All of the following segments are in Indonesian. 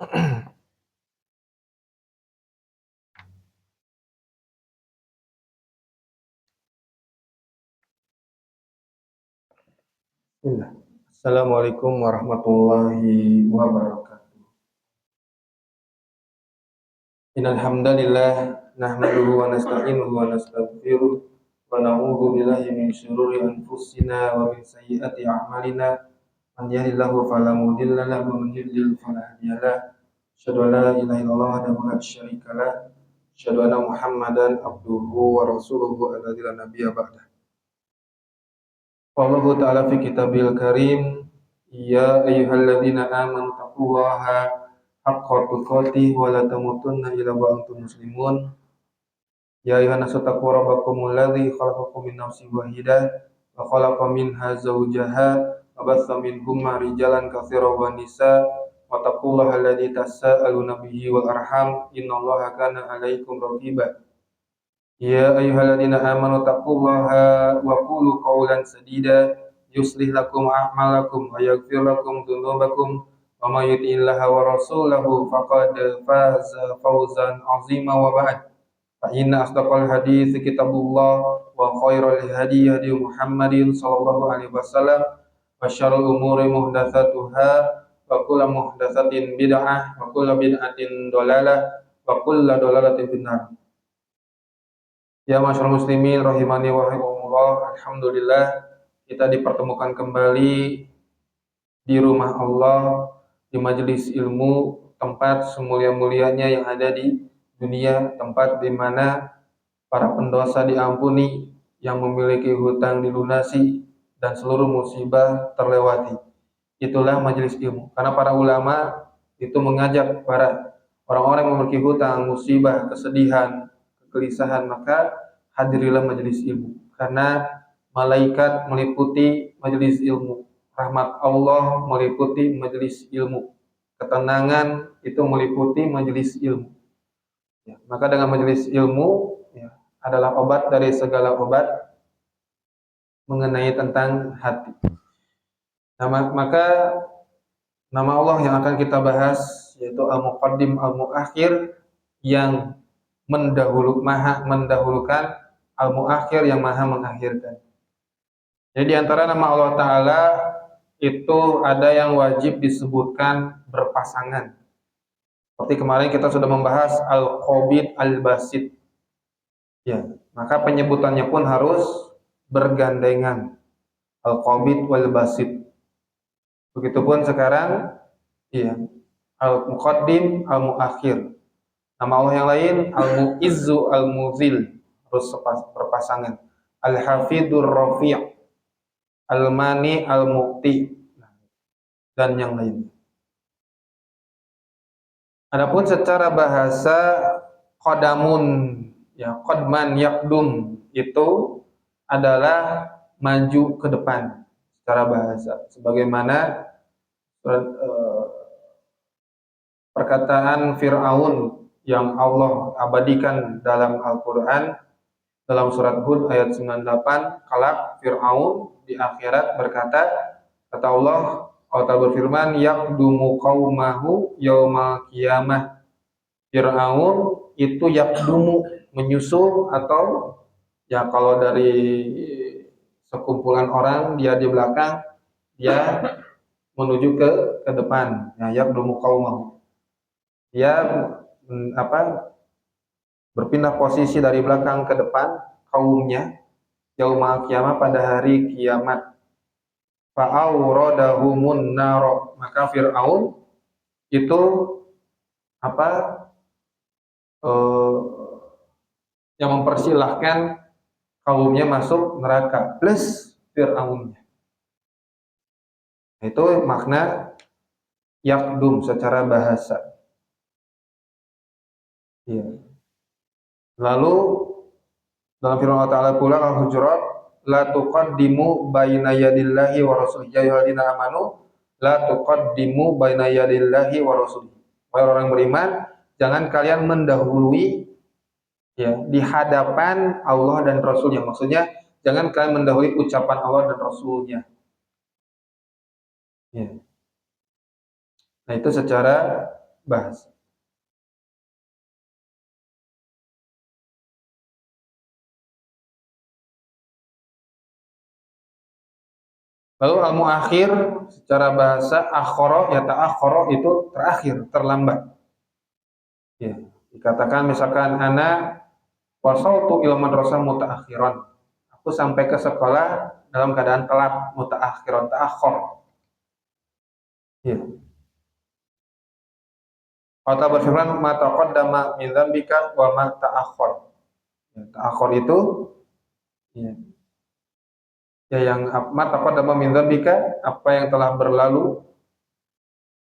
Bismillah. Assalamualaikum warahmatullahi wabarakatuh. Innal hamdalillah nahmaduhu wa nasta'inuhu wa nastaghfiruh wa na'udzu billahi min syururi anfusina wa min sayyiati a'malina. Man yahdihillahu fala mudilla lahu wa man yudlil fala hadiya lahu. Asyhadu an la ilaha illallah wahdahu la syarika lah. Asyhadu anna Muhammadan abduhu wa rasuluhu alladzi la nabiyya ba'dah. Wallahu ta'ala fi kitabil karim, ya ayyuhalladzina amanu taqullaha haqqa tuqatih wa la tamutunna illa wa antum muslimun. Ya ayyuhan nasu taqu rabbakumul ladzi khalaqakum min nafsin wahidah wa khalaqa minha zawjaha wa batha minhuma rijalan katsiran wa nisaa wa taqullaha alladzi tasaaluna bihi wal arham innallaha kana 'alaikum raqiba. Ya ayyuhalladzina amanu taqullaha wa qulu qawlan sadida yuslih lakum a'malakum wa yaghfir lakum dzunubakum wa may yuti'illaha wa rasulahu faqad faza fawzan 'azima wa ba'd. Fa inna asdaqal hadits kitabullah wa khairal hadi hadi Muhammadin sallallahu alaihi wasallam wa syarrul umuri muhdatsatuha wa kullu muhdatsatin bid'ah wa kullu bid'atin dhalalah wa kullu dhalalatin finnar. Ya masyaallah muslimin rahimani wa rahimakumullah, alhamdulillah kita dipertemukan kembali di rumah Allah, di majelis ilmu, tempat semulia-mulianya yang ada di dunia, tempat di mana para pendosa diampuni, yang memiliki hutang dilunasi, dan seluruh musibah terlewati. Itulah majelis ilmu. Karena para ulama itu mengajak para orang-orang yang memiliki hutang, musibah, kesedihan, kegelisahan, maka hadirilah majelis ilmu. Karena malaikat meliputi majelis ilmu, rahmat Allah meliputi majelis ilmu, ketenangan itu meliputi majelis ilmu. Ya, maka dengan majelis ilmu ya, adalah obat dari segala obat mengenai tentang hati. Maka nama Allah yang akan kita bahas yaitu Al-Muqaddim Al-Muakhir, yang mendahulukan, Al-Muakhir yang maha mengakhirkan. Jadi di antara nama Allah Ta'ala itu ada yang wajib disebutkan berpasangan. Seperti kemarin kita sudah membahas Al-Qabid Al-Basit. Ya, maka penyebutannya pun harus bergandengan. Al-Qabid Wal-Basit. Begitupun sekarang ya, Al-Muqaddim Al-Muakhir. Nama Allah yang lain Al-Mu'izzu Al-Muzil, harus berpasangan. Al-Hafidhur Rafi', Al-Mani Al-Muqti, dan yang lain. Adapun secara bahasa qadamun ya, qadman yaqdum itu adalah maju ke depan secara bahasa, sebagaimana perkataan Fir'aun yang Allah abadikan dalam Al-Quran dalam surat Hud ayat 98, kalak Fir'aun di akhirat berkata, kata Allah berfirman, yaqdumu qaumahu yaumal qiyamah. Fir'aun itu yaqdumu, menyusul, atau ya kalau dari sekumpulan orang dia di belakang, dia menuju ke depan. Ya, yaqdumu qaumahu. Dia berpindah posisi dari belakang ke depan kaumnya yaumal qiyamah, pada hari kiamat. Fa'auradahumun naro, maka Fir'aun itu yang mempersilahkan kaumnya masuk neraka plus Fir'aunnya. Itu makna yakdum secara bahasa. Ya. Lalu dalam firman Allah Ta'ala pula Al-Hujurat, la tuqaddimu baina yadillahi wa rasulihi ya ayyuhalladzina amanu la tuqaddimu baina yadillahi wa rasulihi. Wahai orang beriman, jangan kalian mendahului ya di hadapan Allah dan Rasulnya. Maksudnya jangan kalian mendahului ucapan Allah dan Rasulnya. Ya. Nah itu secara bahas. Lalu al-muakhir secara bahasa akhara ya ta'akhara itu terakhir, terlambat. Ya, dikatakan misalkan ana wasaltu ila madrasah mutaakhiran. Aku sampai ke sekolah dalam keadaan telat, mutaakhiran, ta'akhir. Ya. Allah berfirman ma taqaddama min dzambika wa ma ta'akhkhar. Ya, ta'akhkhar itu ya, ya yang ma taqaddama min dzambika, apa yang telah berlalu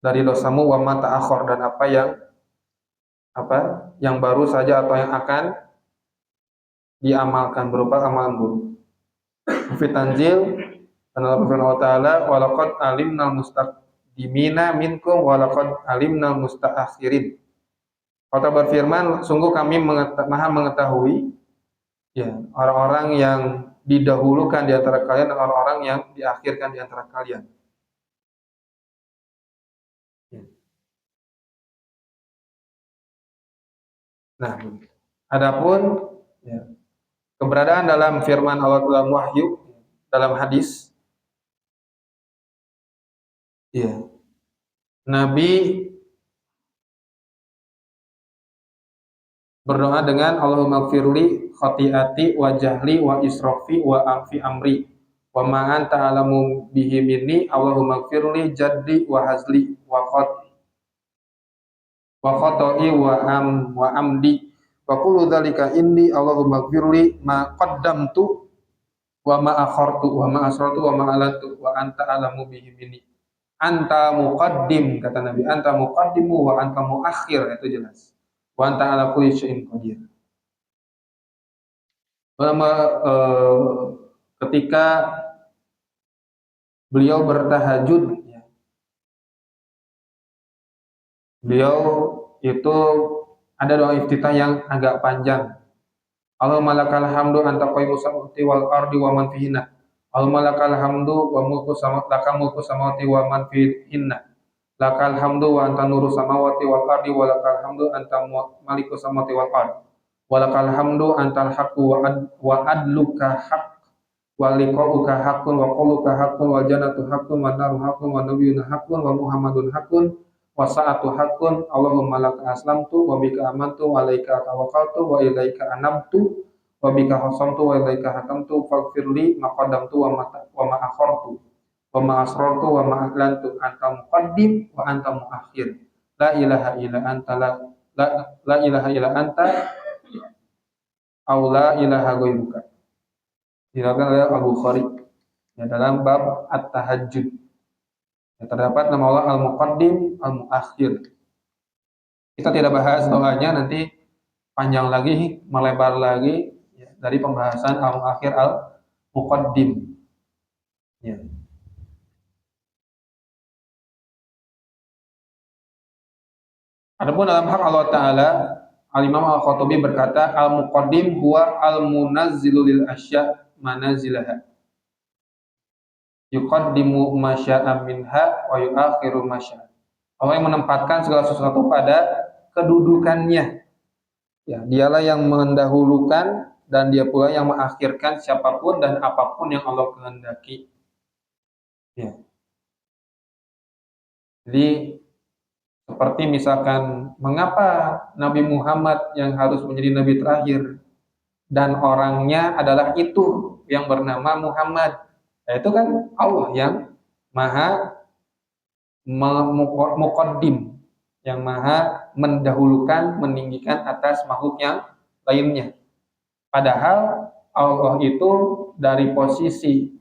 dari dosamu, wa ma ta'akhkhar, dan apa yang baru saja atau yang akan diamalkan berupa amalan buruk. Fi Tanzil dan Allah berfirman wa ta'ala wa laqad alimnal mustaqdimina minkum wa laqad alimnal mustaakhirin. Allah berfirman, sungguh kami maha mengetahui ya orang-orang yang didahulukan di antara kalian dan orang-orang yang diakhirkan di antara kalian. Nah, adapun ya, keberadaan dalam firman Allah dalam wahyu, dalam hadis, ya, Nabi berdoa dengan Allahumma gfirli khati'ati wa jahli wa israfi wa amfi amri wa ma anta alamu bihi minni Allahumma gfirli jaddi wa hazli wa khata'i wa amdi wa kullu dzalika indi Allahumma gfirli ma qaddamtu wa ma akhartu wa ma asrartu wa ma alantu wa anta alamu bihi minni. Anta muqaddim, kata Nabi, anta muqaddimu wa anta muakhir, itu jelas. Wa anta ala kulli syai'in qadir. Ketika beliau bertahajud, ya, beliau itu ada doa iftitah yang agak panjang. Allahumma lakal hamdu anta qayyimus samawati wal ardi wa man fihinna. Allahumma lakal hamdu wa mulku samawati wa man fihinna. Lakal hamdu wa anta nuru samawati wal ardi wa lakal hamdu anta malikus samawati wal ardi. Wa lakal hamdu antal haqqu wa adluka haqq wa liqa'uka haqqun wa qawluka haqqun wa jannatu haqqun wa naru haqqun wa nabiyyuna haqqun wa muhammadun haqqun wa sa'atu haqqun. Allahumma laka aslamtu wa bika amantu wa alaika tawakkaltu wa ilaika anabtu wa bika khasamtu wa ilaika hakamtu faghfirli ma qaddamtu wa ma akhartu wa ma asrartu wa ma a'lantu anta muqaddim wa anta muakhir la ilaha illa anta la ilaha illa anta aw la ilaha ghairuka. Diriwayatkan oleh Al-Bukhari ya, dalam bab at-tahajjud. Ya, terdapat nama Allah Al-Muqaddim, Al-Muakhir. Kita tidak bahas doanya, nanti panjang lagi, melebar lagi ya, dari pembahasan Al-Muakhir, Al-Muqaddim. Ya. Adapun dalam hak Allah Ta'ala, Al-Imam Al-Khattabi berkata, Al-Muqaddim huwa al-munazzilu lil asya' manazilaha. Yuqaddimu ma syaa minha wa yuakhiru ma syaa. Allah yang menempatkan segala sesuatu pada kedudukannya. Ya, dialah yang mendahulukan dan dia pula yang mengakhirkan siapapun dan apapun yang Allah kehendaki. Ya. Jadi seperti misalkan mengapa Nabi Muhammad yang harus menjadi nabi terakhir dan orangnya adalah itu yang bernama Muhammad. Nah, itu kan Allah yang maha muqaddim, yang maha mendahulukan, meninggikan atas makhluk yang lainnya. Padahal Allah itu dari posisi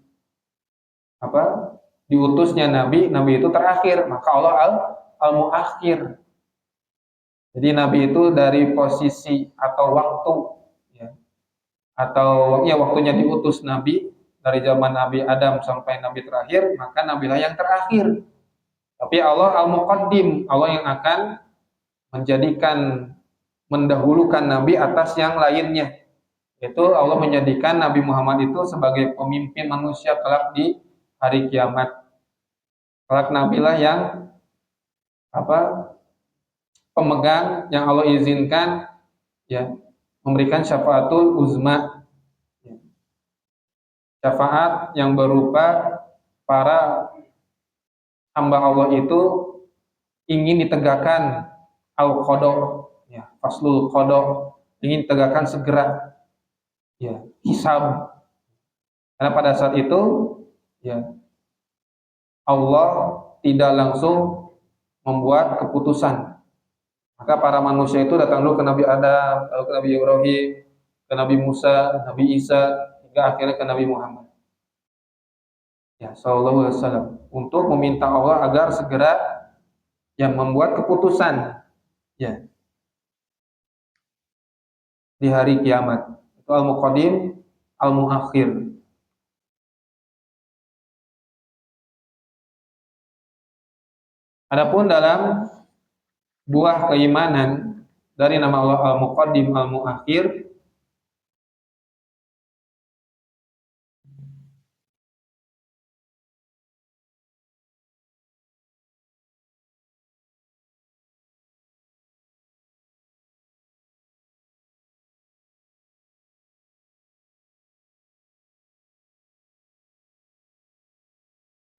diutusnya Nabi itu terakhir, maka Allah al-muakhir. Jadi Nabi itu dari posisi atau waktu ya, atau ya waktunya diutus Nabi dari zaman Nabi Adam sampai Nabi terakhir, maka Nabilah yang terakhir. Tapi Allah al-muqaddim, Allah yang akan mendahulukan Nabi atas yang lainnya. Itu Allah menjadikan Nabi Muhammad itu sebagai pemimpin manusia kelak di hari kiamat. Kelak Nabilah yang pemegang yang Allah izinkan ya memberikan syafaatul uzma, ya. Syafaat yang berupa para hamba Allah itu ingin ditegakkan al-qada, ya, faslul qada, ingin ditegakkan segera ya hisab. Karena pada saat itu ya Allah tidak langsung membuat keputusan. Maka para manusia itu datang dulu ke Nabi Adam, lalu ke Nabi Ibrahim, ke Nabi Musa, Nabi Isa, hingga akhirnya ke Nabi Muhammad. Ya, sallallahu alaihi wasallam, untuk meminta Allah agar segera yang membuat keputusan ya di hari kiamat. Itu al-muqaddim, al-muakhir. Adapun dalam buah keimanan dari nama Allah al-muqaddim, al-muakhir,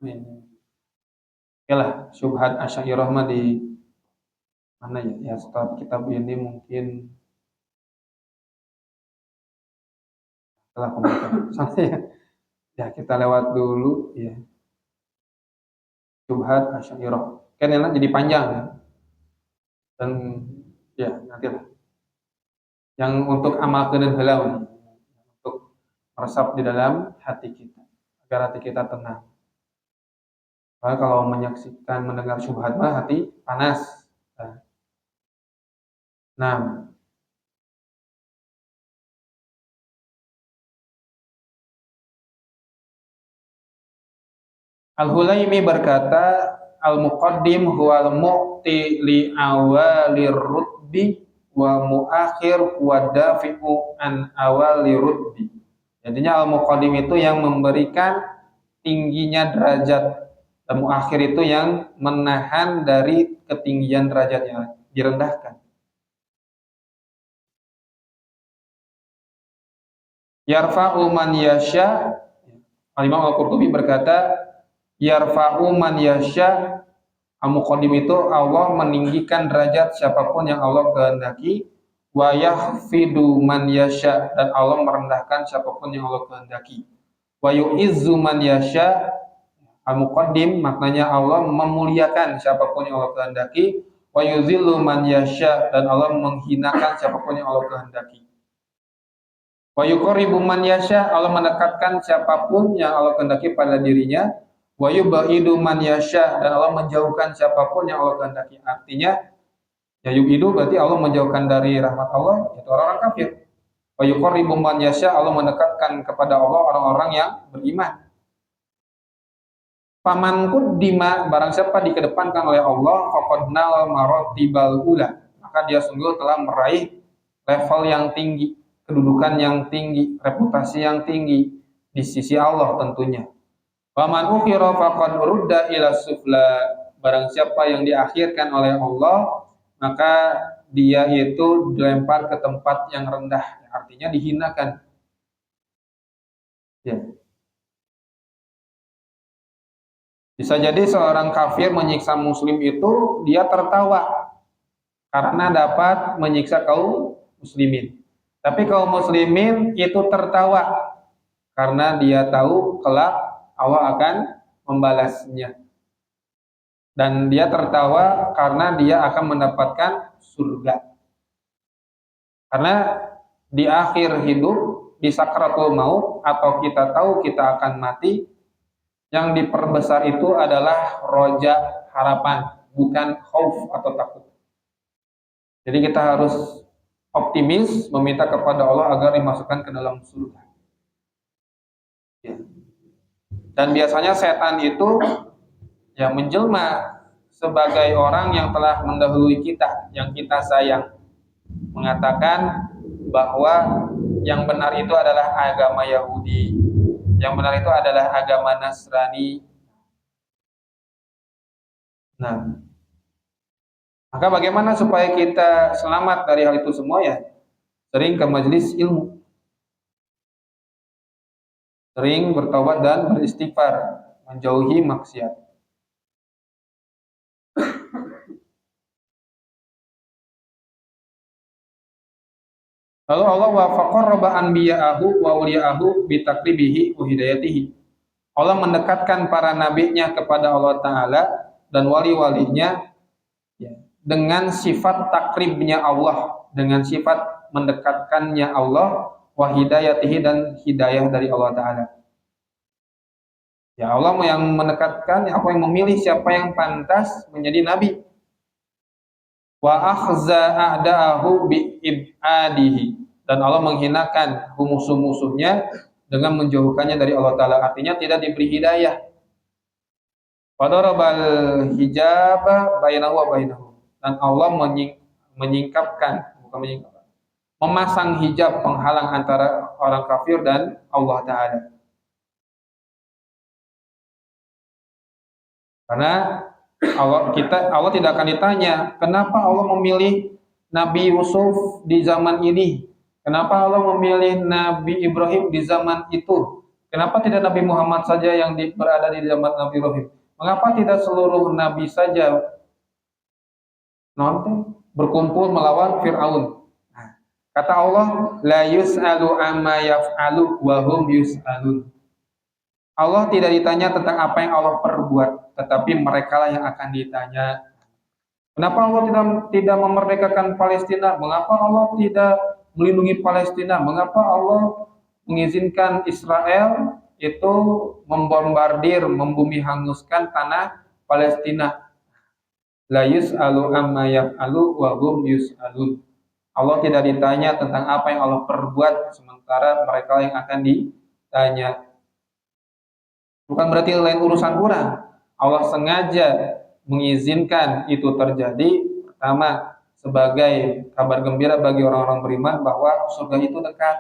oke lah, syubhat Asy'ariyah mah di mana ya? Ya setelah kitab ini mungkin setelah komentar. Soalnya ya kita lewat dulu ya. Syubhat Asy'ariyah. Kan enak jadi panjang ya. Dan ya nanti lah. Yang untuk amal keun heula untuk meresap di dalam hati kita agar hati kita tenang. Karena kalau menyaksikan mendengar syubhat mah hati panas. Nah, Al-Hulaimi berkata, Al-Muqaddim huwal mu'ti li awalir rutbi wa mu'akhir wa dafi'u an awalir rutbi. Jadinya Al-Muqaddim itu yang memberikan tingginya derajat, dan mu'akhir itu yang menahan dari ketinggian derajatnya, direndahkan. Yarfa'u man yasha, Al-Imam Al-Qurtubi berkata, yarfa'u man yasha, al-muqaddim itu Allah meninggikan derajat siapapun yang Allah kehendaki, wa yahfidu man yasha, dan Allah merendahkan siapapun yang Allah kehendaki, wa yu'izzu man yasha, al-muqaddim maknanya Allah memuliakan siapapun yang Allah kehendaki, wa yuzillu man yasha, dan Allah menghinakan siapapun yang Allah kehendaki. Wa yuqarribu man yasha, Allah mendekatkan siapapun yang Allah kehendaki pada dirinya. Wa yubaidu man yasha, dan Allah menjauhkan siapapun yang Allah kehendaki. Artinya ya yubidu berarti Allah menjauhkan dari rahmat Allah, itu orang-orang kafir. Wa yuqarribu man yasha, Allah mendekatkan kepada Allah orang-orang yang beriman. Faman quddima, barang siapa dikedepankan oleh Allah, faqad nal maratibal ula, maka dia sungguh telah meraih level yang tinggi, kedudukan yang tinggi, reputasi yang tinggi di sisi Allah tentunya. Wa man ukhira faqad rudda ila sufla, barang siapa yang diakhirkan oleh Allah, maka dia itu dilempar ke tempat yang rendah, artinya dihinakan. Ya. Bisa jadi seorang kafir menyiksa muslim itu dia tertawa karena dapat menyiksa kaum muslimin. Tapi kaum muslimin itu tertawa karena dia tahu kelak Allah akan membalasnya. Dan dia tertawa karena dia akan mendapatkan surga. Karena di akhir hidup, di sakratul maut, atau kita tahu kita akan mati, yang diperbesar itu adalah roja, harapan, bukan khauf atau takut. Jadi kita harus optimis, meminta kepada Allah agar dimasukkan ke dalam surga. Ya. Dan biasanya setan itu ya menjelma sebagai orang yang telah mendahului kita, yang kita sayang, mengatakan bahwa yang benar itu adalah agama Yahudi, yang benar itu adalah agama Nasrani. Nah, Maka bagaimana supaya kita selamat dari hal itu semua ya? Sering ke majelis ilmu, sering bertobat dan beristighfar, menjauhi maksiat. Lalu Allah wa faqarraba anbiya'ahu wa uliya'ahu bitakribihi wa hidayatihi. Allah mendekatkan para nabinya kepada Allah Ta'ala dan wali-walinya ya, dengan sifat takribnya Allah, dengan sifat mendekatkannya Allah, wa hidayatihi dan hidayah dari Allah Ta'ala. Ya Allah yang mendekatkan, apa yang memilih siapa yang pantas menjadi nabi. Wa akhza a'da'ahu bi ibadihi, dan Allah menghinakan musuh-musuhnya dengan menjauhkannya dari Allah Ta'ala, artinya tidak diberi hidayah. Wadarabal hijaba bainahu wa bainahu, dan Allah menyingkapkan, bukan menyingkapkan, memasang hijab penghalang antara orang kafir dan Allah Ta'ala. Karena Allah tidak akan ditanya kenapa Allah memilih Nabi Yusuf di zaman ini, kenapa Allah memilih Nabi Ibrahim di zaman itu, kenapa tidak Nabi Muhammad saja yang berada di zaman Nabi Ibrahim, mengapa tidak seluruh Nabi saja berkumpul melawan Fir'aun. Nah, kata Allah, la yus'alu amma yaf'alu wa hum yus'alun. Allah tidak ditanya tentang apa yang Allah perbuat, tetapi mereka lah yang akan ditanya. Kenapa Allah tidak memerdekakan Palestina? Mengapa Allah tidak melindungi Palestina? Mengapa Allah mengizinkan Israel itu membombardir, membumi hanguskan tanah Palestina? La yus'alu amma yaf'alu wa hum yus'alun. Allah tidak ditanya tentang apa yang Allah perbuat, sementara mereka yang akan ditanya. Bukan berarti lain urusan kurang. Allah sengaja mengizinkan itu terjadi, pertama sebagai kabar gembira bagi orang-orang beriman bahwa surga itu dekat.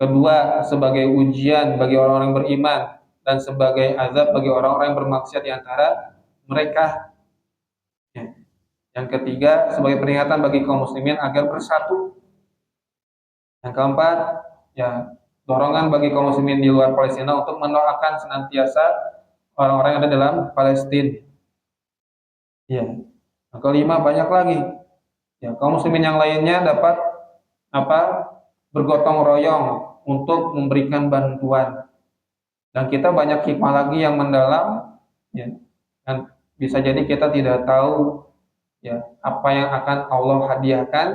Kedua, sebagai ujian bagi orang-orang beriman dan sebagai azab bagi orang-orang yang bermaksiat di antara mereka. Yang ketiga, sebagai peringatan bagi kaum muslimin agar bersatu. Yang keempat, ya, dorongan bagi kaum muslimin di luar Palestina untuk mendoakan senantiasa orang-orang yang ada dalam Palestina. Ya. Yang kelima, banyak lagi. Ya, kaum muslimin yang lainnya dapat apa? Bergotong royong untuk memberikan bantuan. Dan kita banyak hikmah lagi yang mendalam, ya. Dan bisa jadi kita tidak tahu ya apa yang akan Allah hadiahkan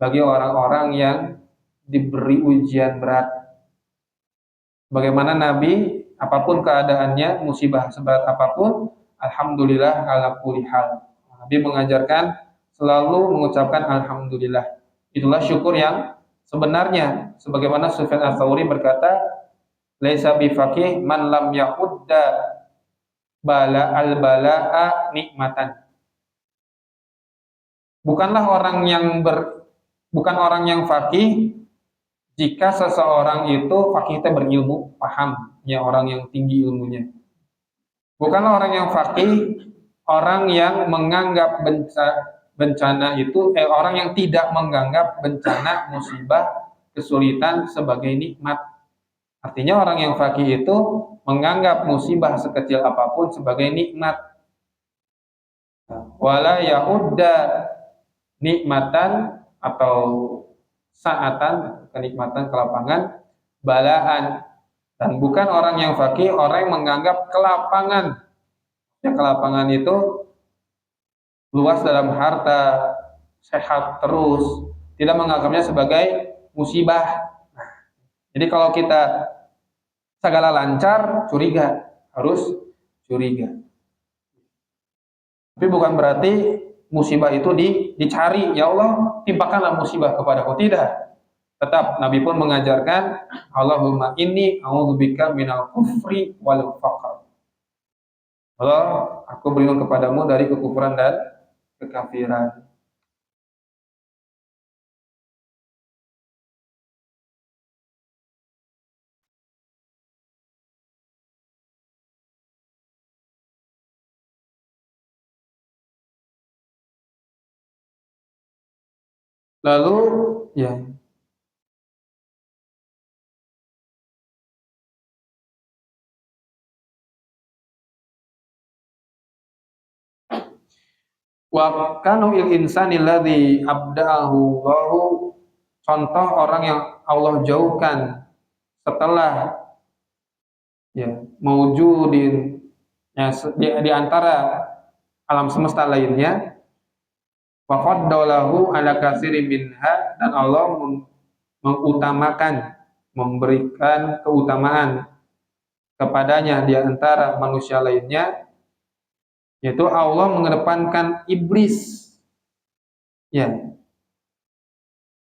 bagi orang-orang yang diberi ujian berat. Bagaimana Nabi, apapun keadaannya, musibah seberat apapun, alhamdulillah ala kulli hal. Nabi mengajarkan selalu mengucapkan alhamdulillah. Itulah syukur yang sebenarnya. Sebagaimana Sufyan Ats-Tsauri berkata, laisa bifaqih man lam yaqudda bala al-bala'a nikmatan. Bukanlah orang yang bukan orang yang faqih jika seseorang itu faqih itu berilmu, paham, ya orang yang tinggi ilmunya. Bukanlah orang yang faqih orang yang menganggap bencana itu orang yang tidak menganggap bencana, musibah, kesulitan sebagai nikmat. Artinya orang yang faqih itu menganggap musibah sekecil apapun sebagai nikmat. Wala ya'udda nikmatan atau saatan, kenikmatan, kelapangan, balaan. Dan bukan orang yang faqih orang yang menganggap kelapangan, ya kelapangan itu luas dalam harta, sehat terus, tidak menganggapnya sebagai musibah. Jadi kalau kita segala lancar, curiga, harus curiga. Tapi bukan berarti musibah itu dicari, ya Allah timpakanlah musibah kepadaku, tidak. Tetap Nabi pun mengajarkan, Allahumma inni a'udzubika minal kufri wal faqr. Allah, aku berlindung kepadamu dari kekufuran dan kekafiran. Lalu ya, wa kanu il insani alladzi abda'ahu Allahu, contoh orang yang Allah jauhkan setelah ya mewujudin ya di antara alam semesta lainnya, wa faddalahu ala katsirin minha, dan Allah mengutamakan, memberikan keutamaan kepadanya di antara manusia lainnya, yaitu Allah mengedepankan iblis, ya,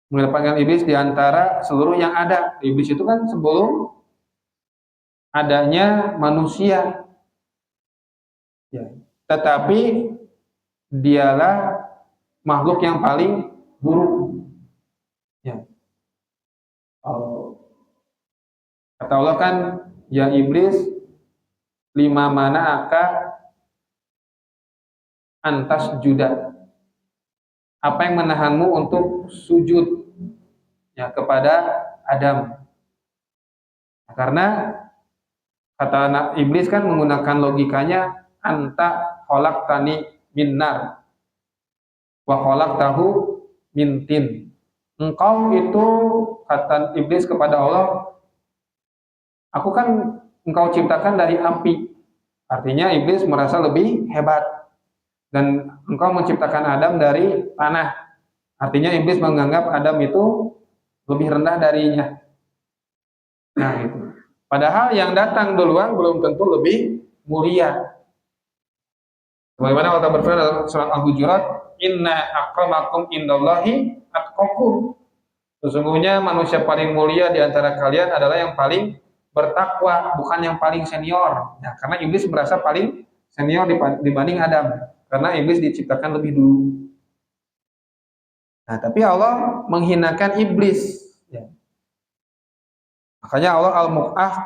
mengedepankan iblis di antara seluruh yang ada. Iblis itu kan sebelum adanya manusia, ya, tetapi dialah makhluk yang paling buruk, ya. Kata Allah kan, ya iblis, lima mana aka antas juda, apa yang menahanmu untuk sujud ya kepada Adam. Nah, karena kata iblis kan menggunakan logikanya, anta khalaqtani min nar wa khalaqtahu min tin. Engkau itu, kata iblis kepada Allah, aku kan engkau ciptakan dari api. Artinya iblis merasa lebih hebat. Dan engkau menciptakan Adam dari tanah. Artinya iblis menganggap Adam itu lebih rendah darinya. Nah, itu. Padahal yang datang duluan belum tentu lebih mulia. Bagaimana Allah berfirman dalam surat Al-Hujurat, inna akramakum indallahi atqakum. Sesungguhnya manusia paling mulia di antara kalian adalah yang paling bertakwa, bukan yang paling senior. Nah, karena iblis merasa paling senior dibanding Adam, karena iblis diciptakan lebih dulu. Nah, tapi Allah menghinakan iblis. Ya. Makanya Allah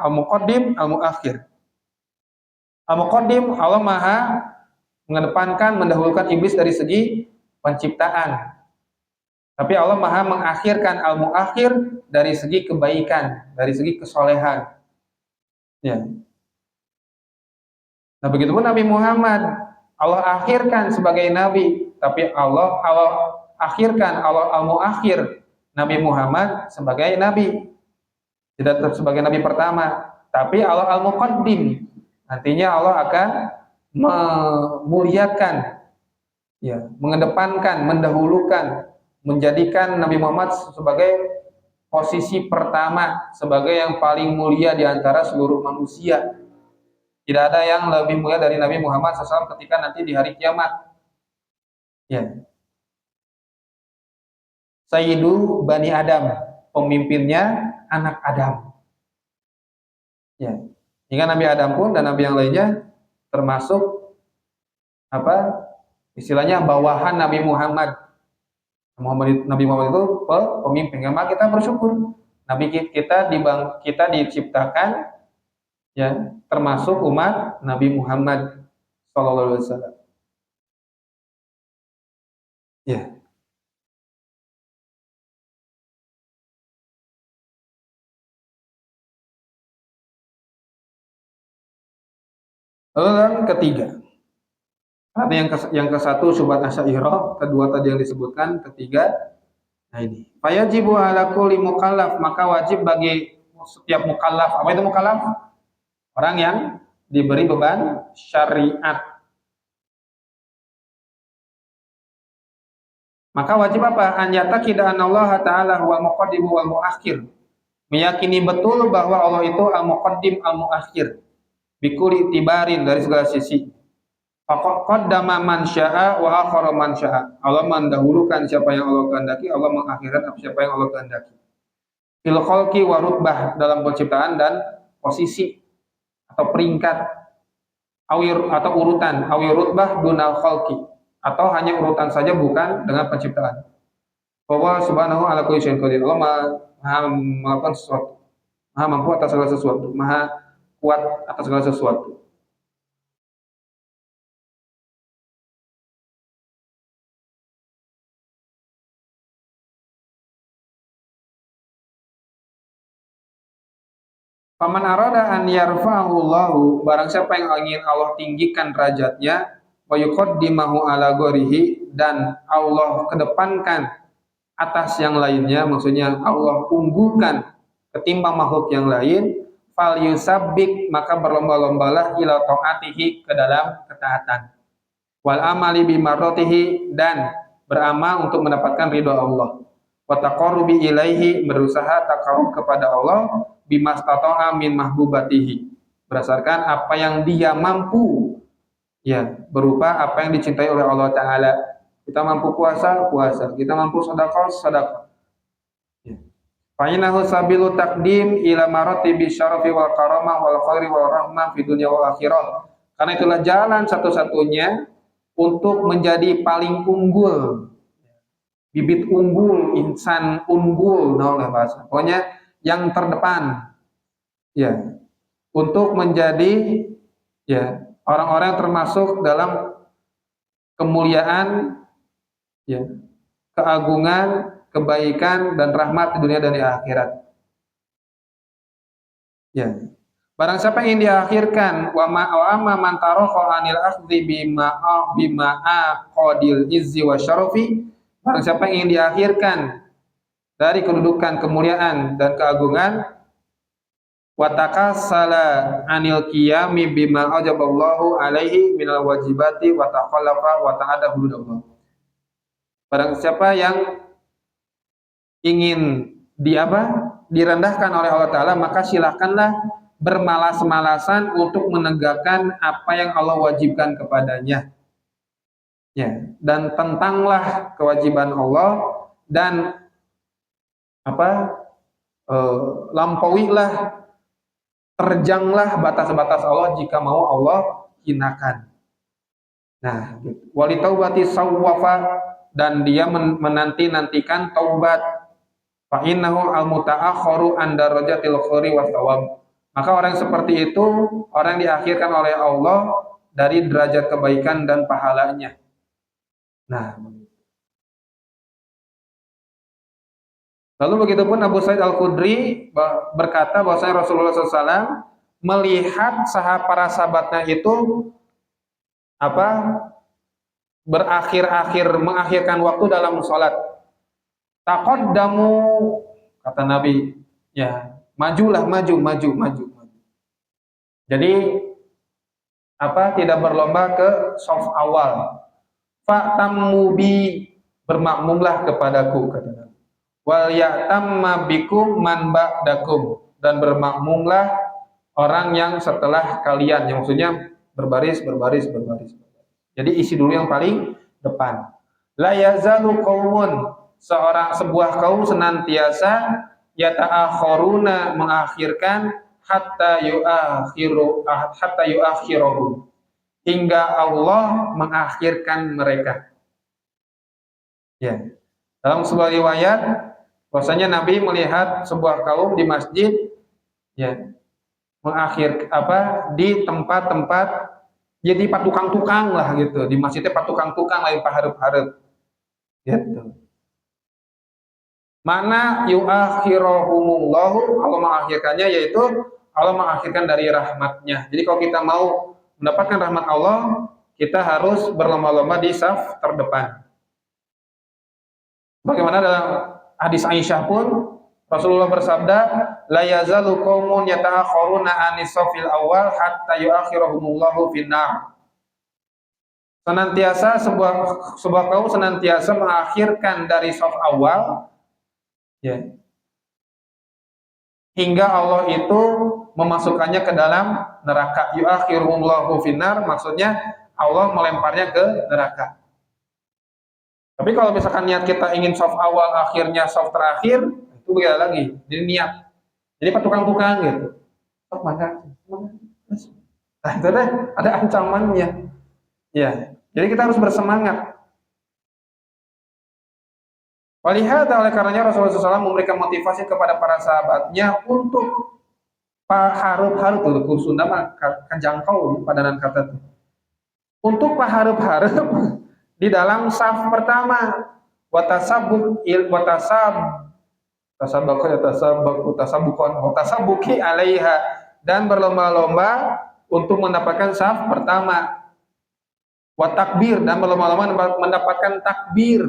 Al-Muqaddim, Al-Muakhir. Al-Muqaddim, Allah Maha mengedepankan, mendahulukan iblis dari segi penciptaan. Tapi Allah Maha mengakhirkan, Al-Muakhir, dari segi kebaikan, dari segi kesolehan. Ya. Nah, begitupun Nabi Muhammad, Allah akhirkan sebagai nabi, tapi Allah akhirkan, Allah Al-Muakhir Nabi Muhammad sebagai nabi. Tidak tetap sebagai nabi pertama, tapi Allah Al-Muqaddim. Nantinya Allah akan memuliakan, ya, mengedepankan, mendahulukan, menjadikan Nabi Muhammad sebagai posisi pertama, sebagai yang paling mulia di antara seluruh manusia. Tidak ada yang lebih mulia dari Nabi Muhammad SAW ketika nanti di hari kiamat. Ya. Sayyidu Bani Adam, pemimpinnya anak Adam. Ya. Hingga Nabi Adam pun dan Nabi yang lainnya termasuk apa? Istilahnya bawahan Nabi Muhammad. Nabi Muhammad itu pemimpin. Maka kita bersyukur. Nabi kita diciptakan, ya, termasuk umat Nabi Muhammad sallallahu alaihi wasallam. Ya. Lalu yang ketiga, ada yang ke satu syubhat asy'ariyah, kedua tadi yang disebutkan, ketiga, nah ini. Fayajibu ala kulli mukallaf, maka wajib bagi setiap mukallaf. Apa itu mukallaf? Orang yang diberi beban syariat. Maka wajib apa? An yataqida anallaha ta'ala huwal muqaddim wal muakhir. Meyakini betul bahwa Allah itu al-muqaddim al-muakhir. Bikuli tibarin, dari segala sisi. Faqad qaddama man syaa wa akhara man syaa. Allah mendahulukan siapa yang Allah kehendaki, Allah mengakhirkan siapa yang Allah kehendaki. Fil khalqi wa rutbah, dalam penciptaan dan posisi atau peringkat, atau urutan, awir rutbah dunal khalqi, atau hanya urutan saja bukan dengan penciptaan. Bahwa subhanahu ala kulli syai'in qadir. Allah maha melakukan sesuatu, maha mampu atas segala sesuatu, maha kuat atas segala sesuatu. Faman arada an yarfa'ahu Allahu, barang siapa yang ingin Allah tinggikan derajatnya, wa yuqaddimahu ala ghairihi, dan Allah kedepankan atas yang lainnya, maksudnya Allah unggulkan ketimbang makhluk yang lain, fal yusabbik, maka berlomba-lombalah ila taatihi, ke dalam ketaatan, wal amali bimarratihi, dan beramal untuk mendapatkan ridho Allah, wa taqarrubi ilaihi, berusaha takarub kepada Allah, bimastata'a min mahbubatihi, berdasarkan apa yang dia mampu, ya, berupa apa yang dicintai oleh Allah Ta'ala. Kita mampu puasa, puasa. Kita mampu sedekah, sedekah. Ya. Fa'inahu sabilu taqdim ila maratibi syarafi wal karamah wal khairi wal rahmah fi dunya wal akhirah. Karena itulah jalan satu-satunya untuk menjadi paling unggul, bibit unggul, insan unggul, nah oleh bahasa. Pokoknya yang terdepan, ya, untuk menjadi, ya, orang-orang yang termasuk dalam kemuliaan, ya, keagungan, kebaikan dan rahmat di dunia dan di akhirat. Ya. Barang siapa yang ingin diakhirkan, wa amma man taraka anil akhdhi bima aqadil izzi wa syarafi, barang siapa yang ingin diakhirkan dari kedudukan kemuliaan dan keagungan, wa takassala anil qiyami bima ajaballahu alaihi minal wajibati wa takhallafa wa ta'adda hududallah. Barang siapa yang ingin direndahkan oleh Allah Ta'ala, maka silakanlah bermalas-malasan untuk menegakkan apa yang Allah wajibkan kepadanya, ya, dan tentanglah kewajiban Allah, dan lampauilah, terjanglah batas-batas Allah jika mau Allah hinakan. Nah, wali taubati sawwafa, dan dia menanti-nantikan taubat. Fa innahu al-muta'akhkharu an darajatil khairi was thawab. Maka orang seperti itu orang yang diakhirkan oleh Allah dari derajat kebaikan dan pahalanya. Nah, lalu begitupun Abu Sa'id Al-Khudri berkata bahwasanya Rasulullah SAW melihat para sahabatnya itu mengakhirkan waktu dalam sholat. Taqaddamu, kata Nabi, ya, majulah, maju. Jadi tidak berlomba ke saf awal. Fa'tammu bi, bermakmumlah kepadaku, kata Nabi. Wal ya'tamma bikum man ba'dakum, dan bermakmumlah orang yang setelah kalian, yang maksudnya berbaris. Jadi isi dulu yang paling depan. La yazalu qaumun, sebuah kaum senantiasa yata'akhiruna, mengakhirkan, hatta yu'akhiruhum, hingga Allah mengakhirkan mereka. Ya. Dalam sebuah riwayat bahwasanya Nabi melihat sebuah kaum di masjid, ya, di tempat-tempat, jadi patukang-tukang lah gitu. Di masjidnya patukang-tukang lain paharep-harep. Gitu. Mana yu'akhiruhumullahu, Allah mengakhirkannya, yaitu Allah mengakhirkan dari rahmatnya. Jadi kalau kita mau mendapatkan rahmat Allah, kita harus berlomba-lomba di saf terdepan. Bagaimana dalam hadis Aisyah pun Rasulullah bersabda, la yazalu qaumun yata'akhiruna anis safil awal hatta yu'akhiruhumullahu finnar. Senantiasa sebuah kaum senantiasa mengakhirkan dari saf awal, ya, hingga Allah itu memasukkannya ke dalam neraka. Yu'akhiruhumullahu finnar, maksudnya Allah melemparnya ke neraka. Tapi kalau misalkan niat kita ingin saf awal, akhirnya saf terakhir, itu beda lagi. Jadi niat. Jadi patukang-tukang gitu. Nah, itu ada ancamannya. Ya. Jadi kita harus bersemangat. Walihada, oleh karenanya Rasulullah SAW memberikan motivasi kepada para sahabatnya untuk paharep-harep, itu Sunda mah kajangkau padanan kata itu. Untuk paharep-harep di dalam saf pertama, watasab tasabuki alaiha, dan berlomba-lomba untuk mendapatkan saf pertama. Wa takbir, dan berlomba-lomba mendapatkan takbir.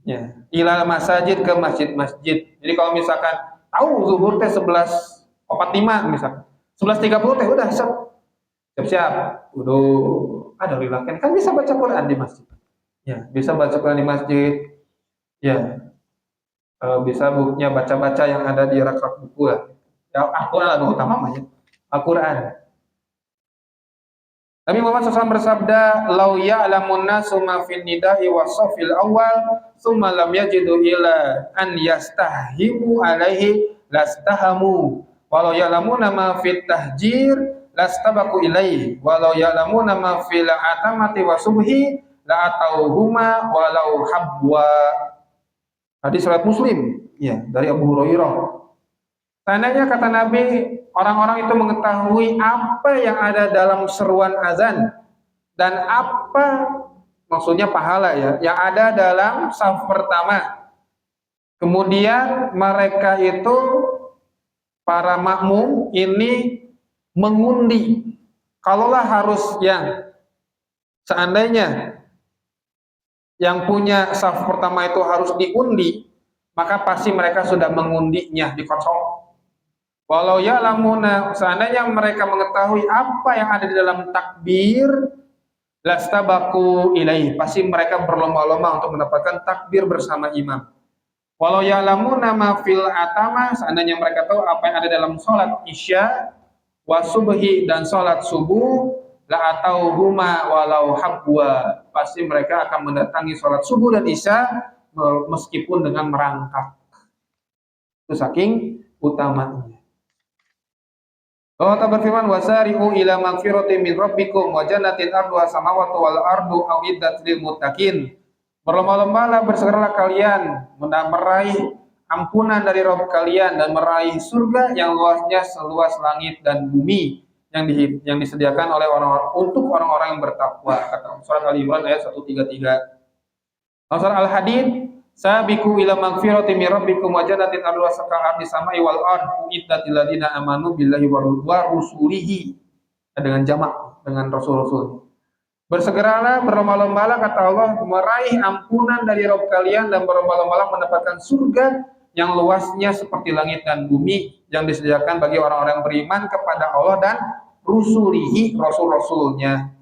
Ya, ilal masajid, ke masjid-masjid. Jadi kalau misalkan tahu zuhur teh 11.45 misalkan. 11.30 teh udah siap-siap. Udah ada rilakan kan bisa baca Quran di masjid. Ya, bisa baca Quran di masjid. Ya, bisa bukunya baca-baca yang ada di rak-rak buku lah. Ya, Al-Quran adalah utama ya. Al-Quran. Nabi Muhammad SAW bersabda, "Lau ya'lamun nasu ma fil nida'i wa safil awal, tsumma lam yajidu ila an yastahimu alaihi lastahamu. Walau ya'lamuna ma fit tahjir lastabaku ilaihi, walau ya'lamuna ma fil atamati wa subhi la atauhuma walau habwa." Hadis riwayat Muslim, ya, dari Abu Hurairah. Seandainya kata Nabi, orang-orang itu mengetahui apa yang ada dalam seruan azan dan apa maksudnya pahala ya yang ada dalam saf pertama. Kemudian mereka itu para makmum ini mengundi. Kalaulah harus yang seandainya yang punya saf pertama itu harus diundi, maka pasti mereka sudah mengundinya, dikocok. Walau ya'lamuna, seandainya mereka mengetahui apa yang ada di dalam takbir, lastabaku ilaih, pasti mereka berlomba-lomba untuk mendapatkan takbir bersama imam. Walau ya'lamuna ma fil atama, seandainya mereka tahu apa yang ada dalam sholat isya, wasubhi, dan sholat subuh, la atau huma walau habwa, pasti mereka akan mendatangi sholat subuh dan isya meskipun dengan merangkak. Itu saking utamanya. Allah berfirman, wasari'u ila magfiratin min rabbikum wa jannatin arduha samawati wal ardu uiddat lil muttaqin. Berlomba-lombalah, bersegeralah kalian meraih ampunan dari Rabb kalian dan meraih surga yang luasnya seluas langit dan bumi yang disediakan oleh orang-orang untuk orang-orang yang bertakwa. Kata surat Al-Imran ayat 133. Surat Al-Hadid, sabiqu ila magfiratin min rabbikum wa jannatin arduha sakal ardi samai wal ard uiddat lil ladzina amanu billahi wa rusulihi, dengan jamak dengan rasul-rasul. Bersegeralah, berlomba-lombalah, kata Allah, meraih ampunan dari Rabb kalian dan berlomba-lombalah mendapatkan surga yang luasnya seperti langit dan bumi yang disediakan bagi orang-orang yang beriman kepada Allah dan rusulihi, rasul-rasulnya.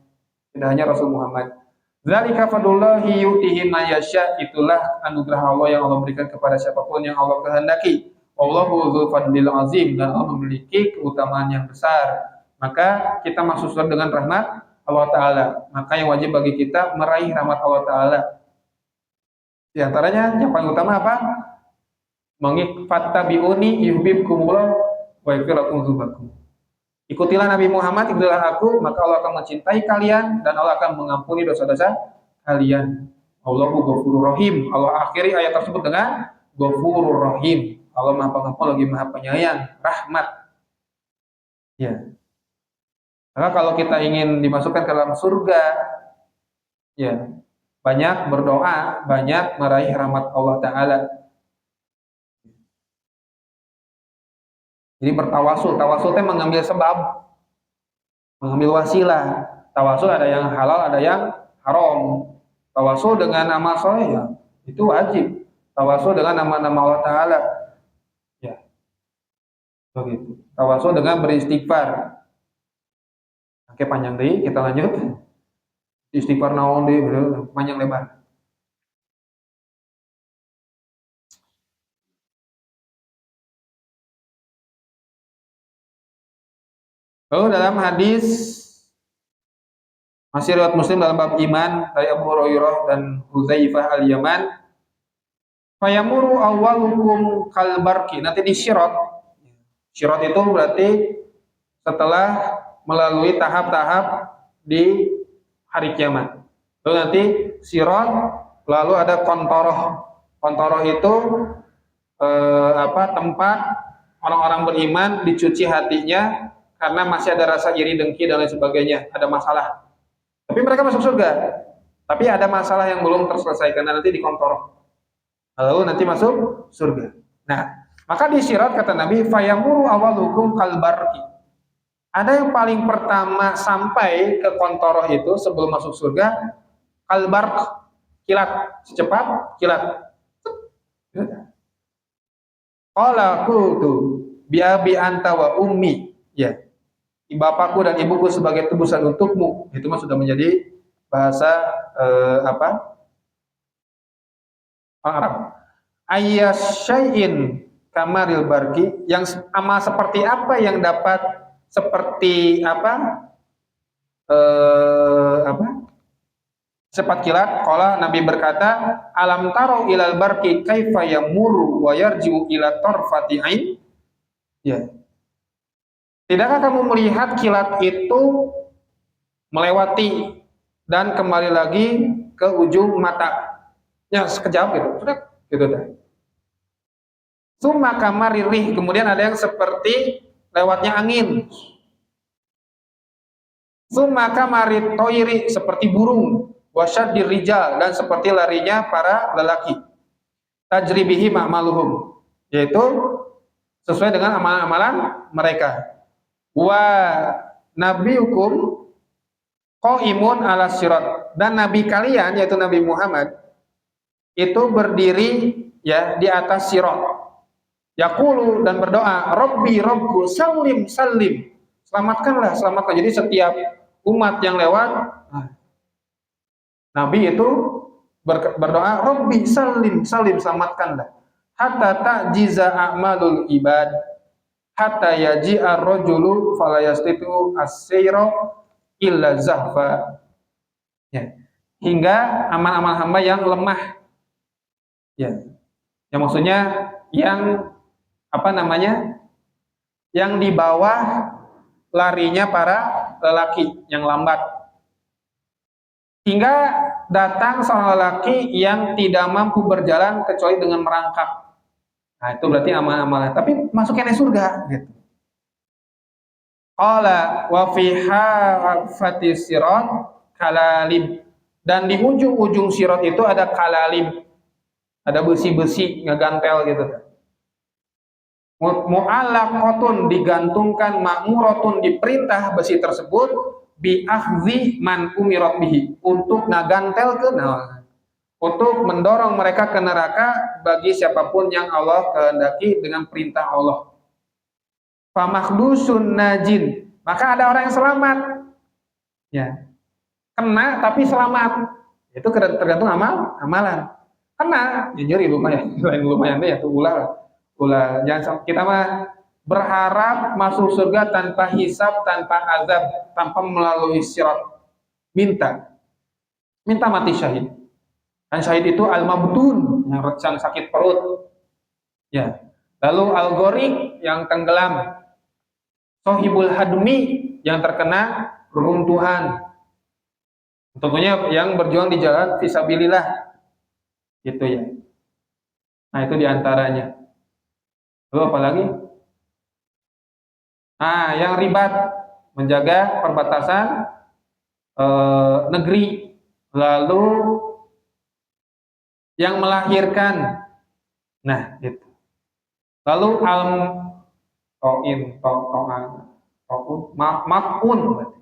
Tidak hanya Rasul Muhammad. Dzalika fadlullahi yu'tihi man yasha, itulah anugerah Allah yang Allah berikan kepada siapapun yang Allah kehendaki. Wallahu dzul fadlil azim, dan Allah memiliki keutamaan yang besar. Maka kita masuk surga dengan rahmat Allah Ta'ala. Maka yang wajib bagi kita meraih rahmat Allah Ta'ala. Di antaranya yang paling utama apa? Fattabi'uni yuhibbukumullah wa yaghfir lakum dzunubakum. Ikutilah Nabi Muhammad, ikutilah aku, maka Allah akan mencintai kalian dan Allah akan mengampuni dosa-dosa kalian. Allahu Ghafurur Rahim. Allah akhiri ayat tersebut dengan Ghafurur Rahim. Allah Maha Pengampun lagi Maha Penyayang, rahmat. Ya. Maka kalau kita ingin dimasukkan ke dalam surga, ya, banyak berdoa, banyak meraih rahmat Allah Ta'ala. Jadi bertawasul, tawasul itu mengambil sebab, mengambil wasilah. Tawasul ada yang halal, ada yang haram. Tawasul dengan nama soleh, ya, itu wajib. Tawasul dengan nama-nama Allah Ta'ala, ya, begitu. Tawasul dengan beristighfar. Oke, panjang deh, kita lanjut. Istighfar naon deh, panjang lebar. Lalu dalam hadis masih riwayat Muslim dalam bab iman dari Abu Hurairah dan Hudzaifah al-Yaman, fayamuru awwalukum kalbarki, nanti di syirat. Syirat itu berarti setelah melalui tahap-tahap di hari kiamat. Lalu nanti syirat, lalu ada kontoroh. Kontoroh itu tempat orang-orang beriman dicuci hatinya karena masih ada rasa iri, dengki, dan lain sebagainya, ada masalah. Tapi mereka masuk surga. Tapi ada masalah yang belum terselesaikan, nanti di kontoroh. lalu nanti masuk surga. Nah, maka di sirat kata Nabi, fayamuru awalukum kalbarki. Ada yang paling pertama sampai ke kontoroh itu sebelum masuk surga, kalbark, kilat, secepat kilat. Qala qultu bi abi anta wa ummi. Ya, bapakku dan ibuku sebagai tebusan untukmu. Itu mah sudah menjadi bahasa apa? Orang Arab. Ayyasyai'in kamaril barki, yang amal seperti apa yang dapat seperti apa? Apa? Cepat kilat. Qala Nabi berkata, alam taro ilal barki kaifa yamuru wa yarji'u ila tarfati ain. Ya. Tidakkah kamu melihat kilat itu melewati dan kembali lagi ke ujung mata? Ya, sekejap gitu. Sudah, gitu dah. Summa kamaririh, kemudian ada yang seperti lewatnya angin. Summa kamarit toiri, seperti burung. Wasyad dirijal, dan seperti larinya para lelaki. Tajribihi ma'maluhum, yaitu sesuai dengan amalan-amalan mereka. Wa nabiyukum qaimun ala sirat, dan nabi kalian yaitu Nabi Muhammad itu berdiri ya di atas sirat. Yaqulu, dan berdoa, Rabbi Rabbku salim salim, selamatkanlah, selamatkan. Jadi setiap umat yang lewat, Nabi itu berdoa, Rabbi salim salim, selamatkanlah. Hatta ta'jiza a'malul ibad, hatta yaji'a rajulu fala yastitu as-sayra illa zahfa. Ya. Hingga amal-amal hamba yang lemah. Ya. Yang maksudnya yang apa namanya? Yang di bawah larinya para lelaki yang lambat. Hingga datang seorang lelaki yang tidak mampu berjalan kecuali dengan merangkak. Nah, itu berarti amal-amalnya. Tapi masuknya surga gitu. Qala wa fiha fatis sirat kalalib, dan di ujung-ujung sirat itu ada kalalib, ada besi-besi ngegantel gitu. Mu'allaqatun, digantungkan, ma'muratun, diperintah besi tersebut bi akhzi man umirat bihi, untuk ngagantel ke untuk mendorong mereka ke neraka bagi siapapun yang Allah kehendaki dengan perintah Allah. Famakdusun najin, maka ada orang yang selamat. Ya. Kena tapi selamat. Itu tergantung amalan. Kena, nyeri lumayan, lumayan deh ya, tuh ulah. Jangan kita mah berharap masuk surga tanpa hisab, tanpa azab, tanpa melalui sirat. Minta mati syahid. Dan syahid itu al-mabtun, yang sakit perut. Ya. Lalu al-ghorik, yang tenggelam. Sohibul hadmi, yang terkena reruntuhan. Tentunya yang berjuang di jalan fisabilillah. Gitu ya. Nah, itu diantaranya. Lalu apa lagi? Nah, yang ribat, menjaga perbatasan negeri. Lalu yang melahirkan. Nah, itu. Lalu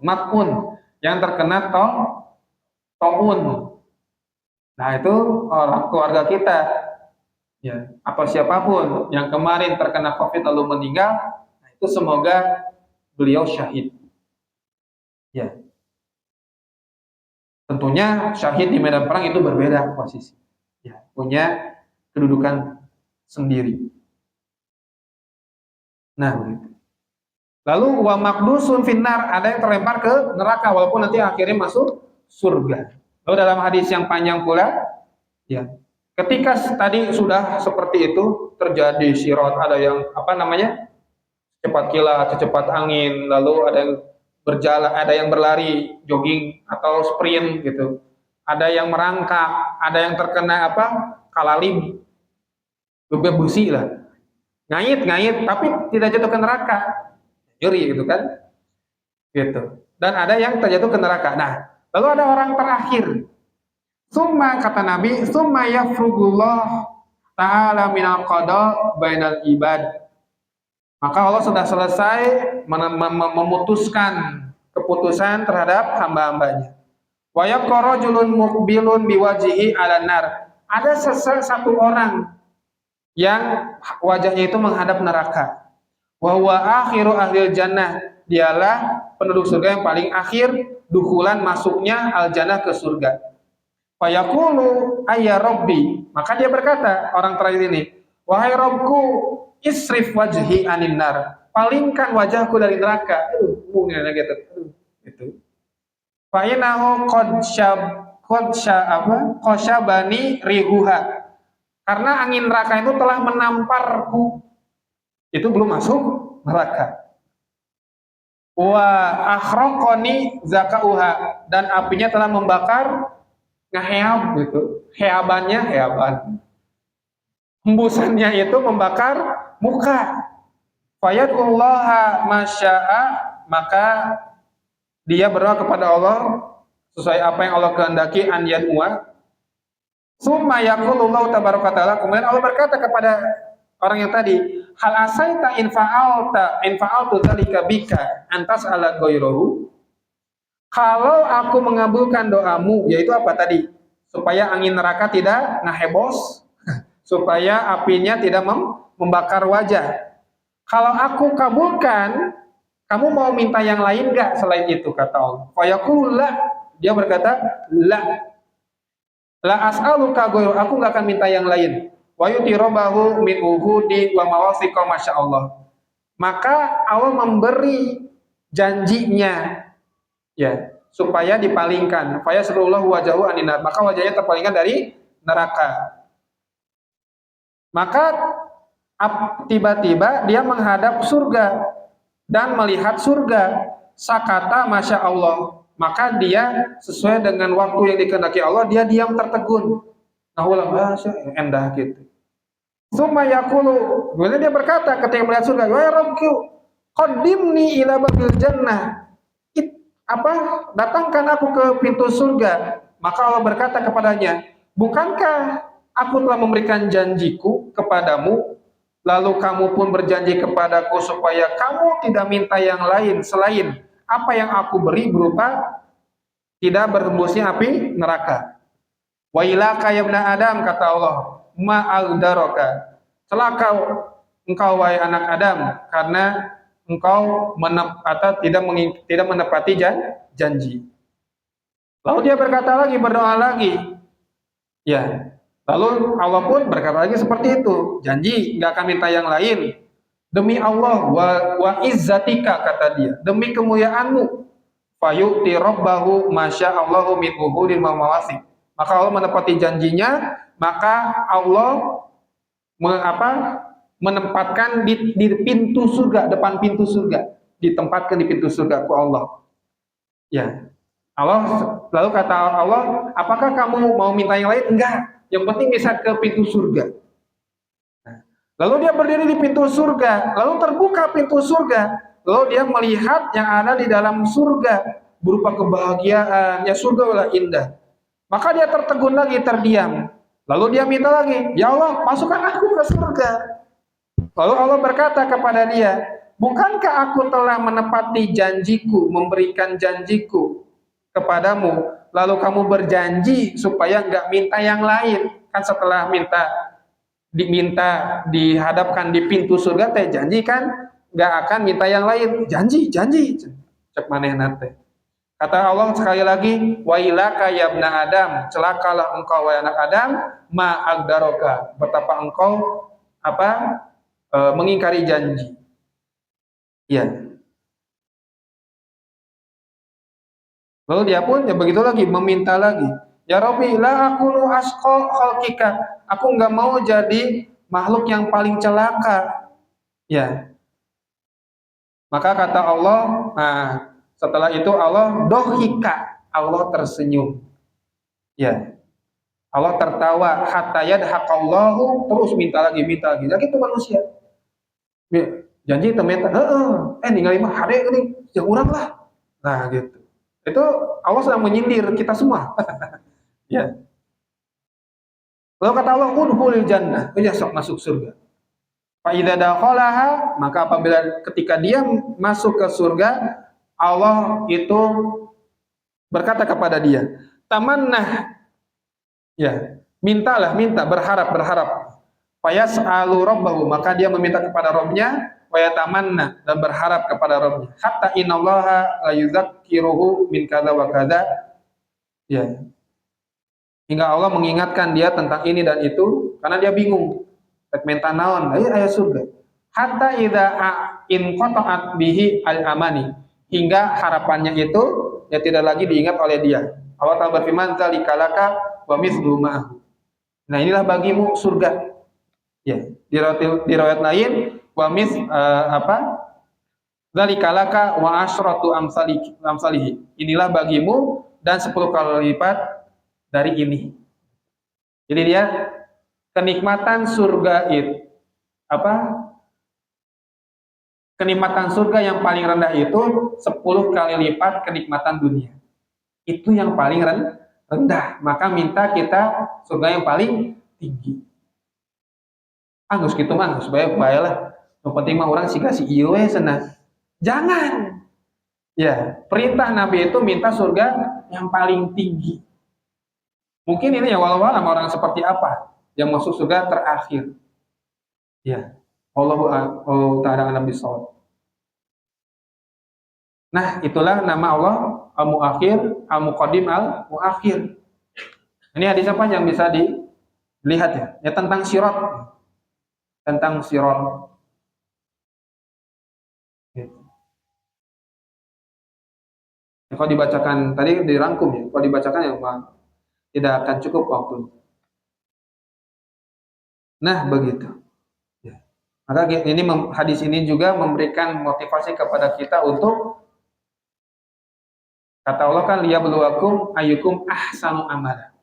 makun, yang terkena taun. Nah, itu orang keluarga kita. Ya, apa siapapun yang kemarin terkena Covid lalu meninggal, nah itu semoga beliau syahid. Ya. Tentunya syahid di medan perang itu berbeda posisi. Ya, punya kedudukan sendiri. Nah, begitu. Lalu wa maqdusun finnar, ada yang terlempar ke neraka walaupun nanti akhirnya masuk surga. Lalu dalam hadis yang panjang pula, ya, ketika tadi sudah seperti itu terjadi sirat, ada yang apa namanya, cepat kilat, cepat angin, lalu ada yang berjalan, ada yang berlari, jogging atau sprint gitu, ada yang merangkak, ada yang terkena apa, kalalib, besi lah, ngait, tapi tidak jatuh ke neraka, nyeri gitu kan, gitu. Dan ada yang terjatuh ke neraka. Nah, lalu ada orang terakhir. Summa, kata Nabi, summa yafrugullah ta'ala minal qada bainal ibad. Maka Allah sudah selesai memutuskan keputusan terhadap hamba-hambanya. Wa yaqra rajulun muqbilun biwajhihi 'alan nar. Ada satu orang yang wajahnya itu menghadap neraka. Wa huwa akhiru ahlil jannah. Dialah penduduk surga yang paling akhir dukulan masuknya al jannah ke surga. Fa yaqulu ayya rabbi. Maka dia berkata, orang terakhir ini, wahai Rabbku, isrif wajhi anin nar. Palingkan wajahku dari neraka. Mungkin gitu. Itu. Fa inahu qasyabani rihuha. Karena angin neraka itu telah menamparku. Itu belum masuk neraka. Wa akhraqani zakauha, dan apinya telah membakar ngeheab gitu. Heaban. Hembusannya itu membakar muka. Fayad'ullaha masya'a, maka dia berdoa kepada Allah sesuai apa yang Allah kehendaki, an yad'uwa. Summa yaqulullahu tabaraka taala, kemudian Allah berkata kepada orang yang tadi, hal asaita in fa'altu dzalika bika antas ala ghairahu. Kalau aku mengabulkan doamu, yaitu apa tadi? Supaya angin neraka tidak ngehebos, supaya apinya tidak membakar wajah. Kalau aku kabulkan, kamu mau minta yang lain enggak selain itu, kata Allah. Fa yaqulu la, dia berkata, la as'aluka ghairu, aku enggak akan minta yang lain. Wa yutirabahu min uhudi wa mawasiqa masyaallah. Maka Allah memberi janjinya, ya, supaya dipalingkan. Fa yasrullahu wajahu aninar, maka wajahnya terpalingkan dari neraka. Maka tiba-tiba dia menghadap surga dan melihat surga. Sakata masya Allah, maka dia sesuai dengan waktu yang dikehendaki Allah, dia diam tertegun. Nah ulang endah gitu. Summa yaqulu, kemudian dia berkata ketika melihat surga, ya Rabbku, qaddimni ila babil jannah. Datangkan aku ke pintu surga. Maka Allah berkata kepadanya, bukankah aku telah memberikan janjiku kepadamu, lalu kamu pun berjanji kepadaku supaya kamu tidak minta yang lain selain apa yang aku beri berupa tidak berhembusnya api neraka. Wa ilaka ya ibna Adam, kata Allah, ma'agdaraka, celaka engkau wahai anak Adam, karena engkau tidak menepati janji. Lalu dia berkata lagi, berdoa lagi, ya. Lalu Allah pun berkata lagi seperti itu, janji nggak akan minta yang lain. Demi Allah wa izzatika, kata dia, demi kemuliaanmu, fayu'ti rabbahu masya'allahu min uhudin wa mawasik. Maka Allah menepati janjinya, maka Allah menempatkan di pintu surga, depan pintu surga, ditempatkan di pintu surga ku Allah. Ya. Allah lalu kata Allah, apakah kamu mau minta yang lain? Enggak. Yang penting bisa ke pintu surga. Lalu dia berdiri di pintu surga, lalu terbuka pintu surga, lalu dia melihat yang ada di dalam surga berupa kebahagiaan, ya surga adalah indah. Maka dia tertegun lagi, terdiam. Lalu dia minta lagi, ya Allah, masukkan aku ke surga. Lalu Allah berkata kepada dia, bukankah aku telah menepati janjiku, memberikan janjiku kepadamu, lalu kamu berjanji supaya nggak minta yang lain. Kan setelah diminta dihadapkan di pintu surga teh janji kan nggak akan minta yang lain, janji cek maneh nate. Kata Allah sekali lagi, wa ilaka ya ibna Adam, celakalah engkau wahai anak Adam, ma agdaroka, betapa engkau mengingkari janji. Ya. Lalu dia pun ya begitu lagi, meminta lagi, ya Rabbi, la akunu asqa khalqika, aku enggak mau jadi makhluk yang paling celaka. Ya. Maka kata Allah, nah setelah itu Allah dohika, Allah tersenyum. Ya. Allah tertawa, hatta yadhaqallahu, terus minta lagi. Lagi itu manusia. Janji itu minta, ninggalin mah hade geuning, jeung urang lah. Nah gitu. Itu Allah sedang menyindir kita semua. Ya. Lalu kata Allah, udkhulil jannah, sok masuk surga. Fa idza dakhalaha, maka apabila ketika dia masuk ke surga, Allah itu berkata kepada dia, tamannah, ya, minta, berharap. Fayas'alu rabbahu, maka dia meminta kepada Rabbnya, wa yatamanna, dan berharap kepada Rabbnya. Hatta innallaha la yuzakkiruhu min kadza wa kadza, ya. Hingga Allah mengingatkan dia tentang ini dan itu, karena dia bingung. Rek minta naon, aya surga. Hatta idza in qata'at bihi al-amani, hingga harapannya itu ya tidak lagi diingat oleh dia. Allah Ta'ala berfirman, "Dzalika laka wa mithlu ma'ahu." Nah, inilah bagimu surga. Ya, di riwayat lain wa mis dzalika laka wa asyratu amsalihi. Inilah bagimu dan 10 kali lipat dari ini. Jadi dia kenikmatan surga itu kenikmatan surga yang paling rendah itu 10 kali lipat kenikmatan dunia. Itu yang paling rendah. Maka minta kita surga yang paling tinggi. Geus kitu mah geus bae lah. Yang penting mah orang siga si ieu we cenah. Jangan. Ya, perintah Nabi itu minta surga yang paling tinggi. Mungkin ini ya walau alam orang seperti apa yang masuk surga terakhir. Ya. Allahu ta'ala alam bisawab. Nah, itulah nama Allah Al-Mu'akhir, Al-Muqaddim, Al-Mu'akhir. Ini hadis apa yang bisa dilihat ya? Ya tentang sirat. Tentang sirat. Gitu. Ya, kalau dibacakan tadi dirangkum ya, kalau dibacakan ya tidak akan cukup waktu. Nah, begitu. Ya. Maka ini hadis ini juga memberikan motivasi kepada kita untuk, kata Allah kan, liyabluwakum ayyukum ahsanu amala.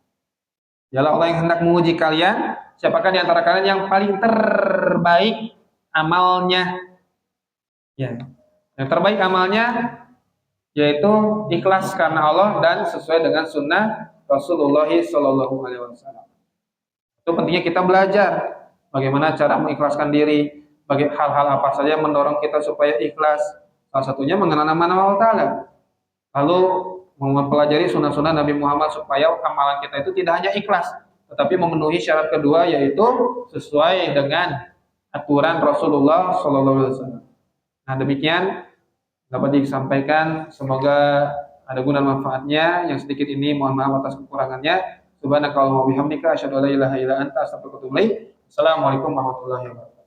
Dialah Allah yang hendak menguji kalian, siapakah di antara kalian yang paling terbaik amalnya. Ya. Yang terbaik amalnya yaitu ikhlas karena Allah dan sesuai dengan sunnah Rasulullah Shallallahu Alaihi Wasallam. Itu pentingnya kita belajar bagaimana cara mengikhlaskan diri, bagi hal-hal apa saja yang mendorong kita supaya ikhlas. Salah satunya mengenal nama Allah Ta'ala. Lalu mempelajari sunnah-sunnah Nabi Muhammad supaya amalan kita itu tidak hanya ikhlas, tetapi memenuhi syarat kedua, yaitu sesuai dengan aturan Rasulullah SAW. Nah, demikian dapat disampaikan. Semoga ada guna manfaatnya. Yang sedikit ini mohon maaf atas kekurangannya. Subhanakallahumma wa bihamdika asyhadu an la ilaha illa anta astaghfiruka wa atubu ilaik. Assalamualaikum warahmatullahi wabarakatuh.